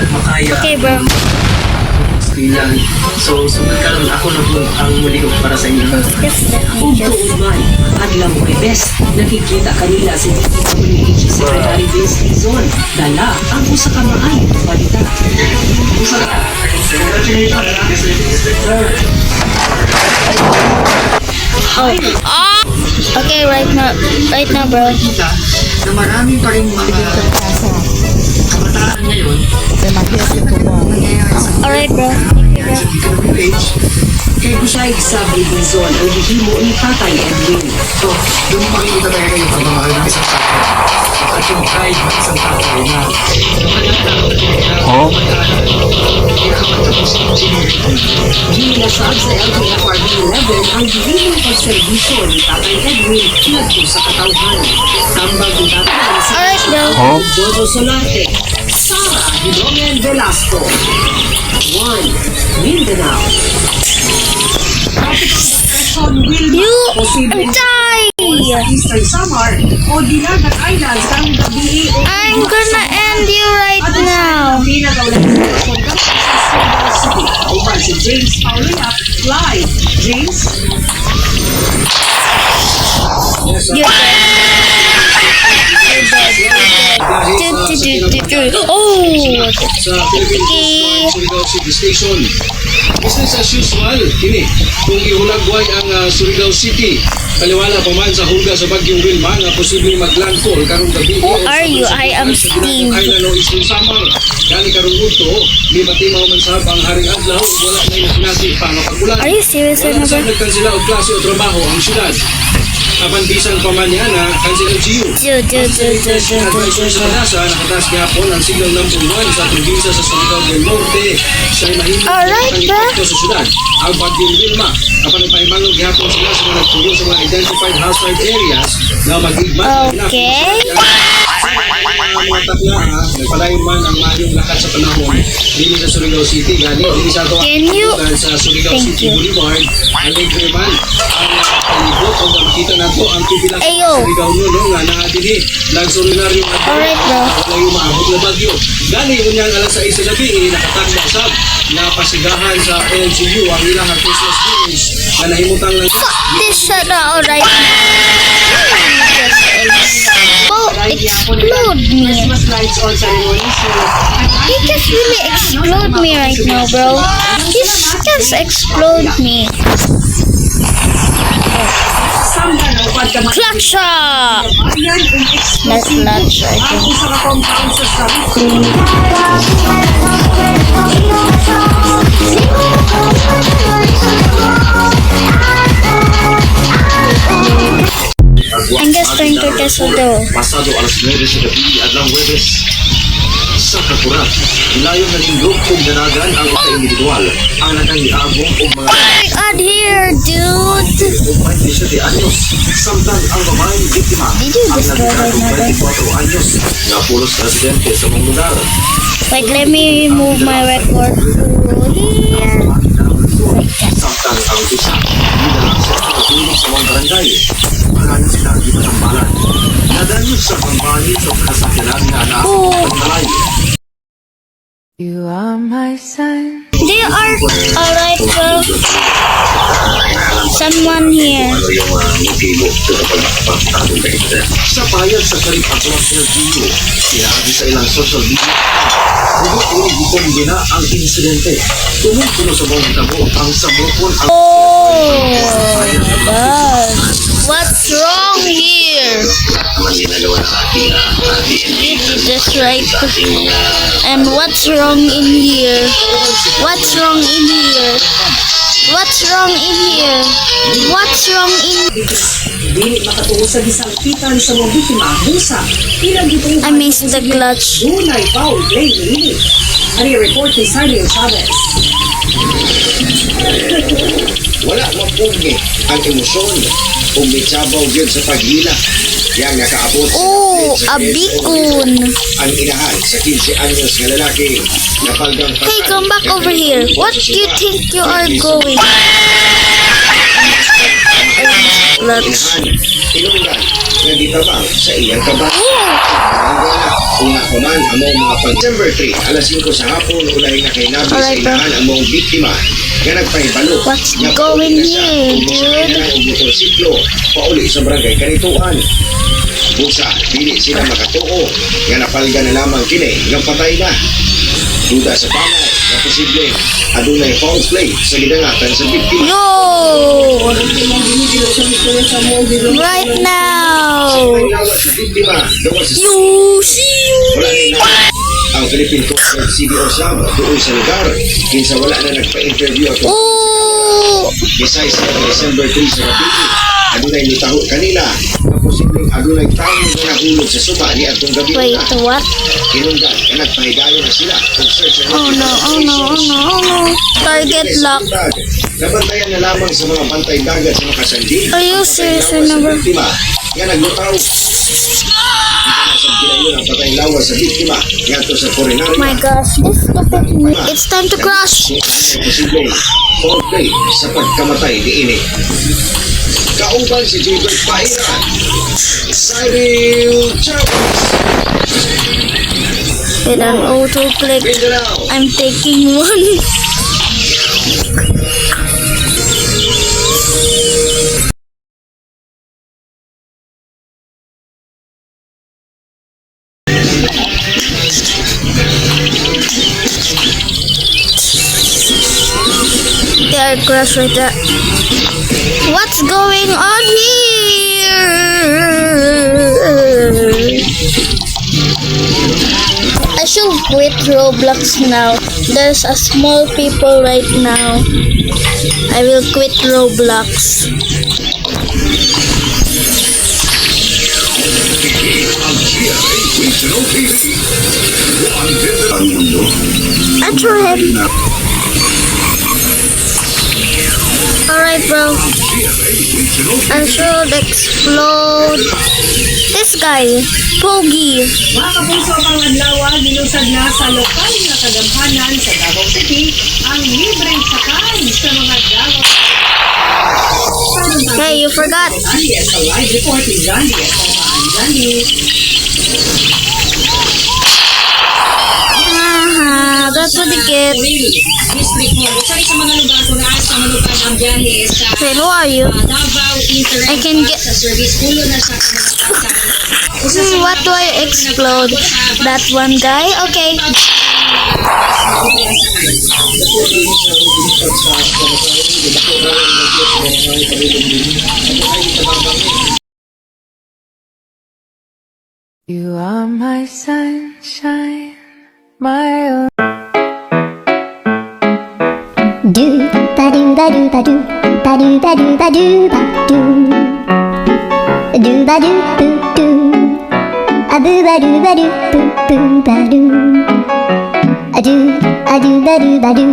makaya. Okay, bro. Bilang. So, sunod ka lang ako ang muli ko para sa inyo. Yes, Kung doon man, adlang Huwebes, nakikita kanila si Communication Secretary Vince Dizon. Dala ang usa ka maay balita. Okay, right now, bro. Kita na marami pa rin mga kabataan ngayon Alright, bro. page. Kay Kusay sabi Dizon ang gihimo ni Tatay Edwin. So, doon makikita tayo kayo pagmamahal ng isang tatay. At yung pride ng isang tatay na Ginasab sa LTFRB 11 ang gihimong pagserbisyo ni Tatay Edwin ngadto sa katawhan. Tambag ni Tatay si Alright, bro. Jojo Solarte, Sara Gilongen Velasco. 1. Mindanao. You die! Eastern Samar o Dinagat Islands ang gabi I'm gonna end you right now. Uban si James Paulina live. James, You're dead. Oh! Sa Philippine Surigao City Station. Business as usual, kini. Kung ihulagway ang Surigao City, kaliwala pa man sa hulga sa bagyong Wilma nga posibleng maglandfall karong gabi. Who are you? I am Steve. Island o Eastern Samar. Kani karong udto, di matimaw man sab ang haring adlaw, wala na yung sinasi pa nga pagulan. Are you serious right now, bro? Wala sa sila og klase o trabaho ang syudad. Apan bisan pa man niya na kansilang GU. Advisor sa NASA, nakatas gihapon ang signal number 1 sa probinsya sa Surigao del Norte. Siya'y mahimong Alright, bro. sa syudad. Ang bagyong Wilma. Apan ang paimangong gihapon sila sa mga nagtuyo sa mga identified hazard areas na mag-igmat. Okay. Mga takla, nagpalayon man ang mayong lakat sa panahon dili sa Surigao City. Gani, dili sa ito Can you- sa Surigao Thank City you. Boulevard. Alegre man ang palibot o makita nato ang tubilang Ayo. Surigao no nga nakadili nagsulinaryo at Alright, bro. wala yung maabot na bagyo. Gani, unyang alas 6 sa gabi, nakatakda sab na pasigahan sa LGU ang ilang Christmas dinners na nahimutang lang Fuck this shit out right now. Oh, explode me. Christmas lights on ceremony. So, He just really explode me right now, bro. He just explode me. samba ng pagkamay. Clutch shot! Ayan, ang That's explosive. clutch right Ang there. isa ka compound sa sarili. I'm just trying to test the door. Pasado alas 9 sa gabi adlang Huwebes. Sa Kakurat, ilayon na ning grupo kong danagan ang mga individual ang nakangiagong o mga My God, here, dude! o 27 anyos. Samtang ang babaeng biktima Did you ang destroy nagkakadong another? 24 anyos na pulos residente sa mga lugar. Wait, let me remove my record to here. Samtang ang isa, dinalang sa pagtulong sa mga barangay. Marami sila di matambalan. Nadanyos sa pambahin sa kasakyanan na anak ng malay. You are my sun. They are alright, bro. Someone here. Ano yung motibo sa pagpapatalo na ito? Sa payag sa karipatuan sa LGU, sinabi sa ilang social media, Bukong gina ang insidente. Tumutulo sa buong tabo ang sabupon ang Oh, God. What's wrong here? naman ginagawa ng ating You did this right. And what's wrong in here? What's wrong in here? What's wrong in here? What's wrong in... Dili makatuo sa gisangkitan sa mga biktima. Busa, ilang gituhan. I missed the clutch. Dunay foul play ni Ano yung report ni Sarnio Chavez? wala mapugni ang emosyon kung may sabaw yun sa paghila. Yang nakaabot Oh, a bacon. ang inahan sa 15 anyos na lalaki na palgang Hey, come back over here. What do you think you are going? Let's. Tinunggan nga gitabang sa iyang kabahay. Una ko man among mga December 3, alas 5 sa hapon, ulay na kay Nabi sa Alright, bro. inahan among biktima nga nagpahibalo. What's Nga going pauli na siya here, kung musakay dude? na ang motorsiklo pauli sa barangay Kanituan. Busa, dili sila makatuo nga napalga na lamang kini nga patay na. Duda sa pamay na posible adunay foul play sa gidangatan sa biktima. Yo! Right now! Ay lawas sa biktima, gawas sa You see wala na ang Philippine Coast Guard CBO Sam doon sa lugar kinsa wala na nagpa-interview at Oh! Desay sa December 3 sa gabi adunay nitaho kanila na posibleng adunay tawo nga nahulog sa suba ni atong gabi Wait, na what? kinungdan nga nagpahigayon na sila kung search and Oh no, oh no, oh no, oh no. Target lock. nabantayan na lamang sa mga bantay dagat sa makasandi Are you serious, number? biktima nga naglutaw sa ginayon ang patay lawas sa biktima nga to sa Coronary. My gosh, this stupid me. It's time to crash. Posible foreplay sa pagkamatay ni ini. Kauban si Gilbert Pairan. Cyril Chavez. With an auto-click, Mindanao. I'm taking one. There, crash right there. What's going on here? I should quit Roblox now. There's a small people right now. I will quit Roblox. I tried. Alright, bro. I should explode this guy, Pogi. Mga kapuso pang adlaw, gilusad na sa lokal na kadamhanan sa Davao City ang libreng sakay sa mga Davao. Hey, you forgot. Andy at sa live report ni Jandy at Pamahan Jandy. Haha, that's what they get. District mo. Sorry sa mga lugar kung naan sa malupad ang biyahe sa Wait, who are you? Davao Internet I can get- sa service pulo na sa mga What do I explode? That one guy? Okay. You are my sunshine, my own. Do ba do ba do ba do ba do ba do ba do ba do ba do boo do a boo ba do ba do boo boo ba do a do ba do ba do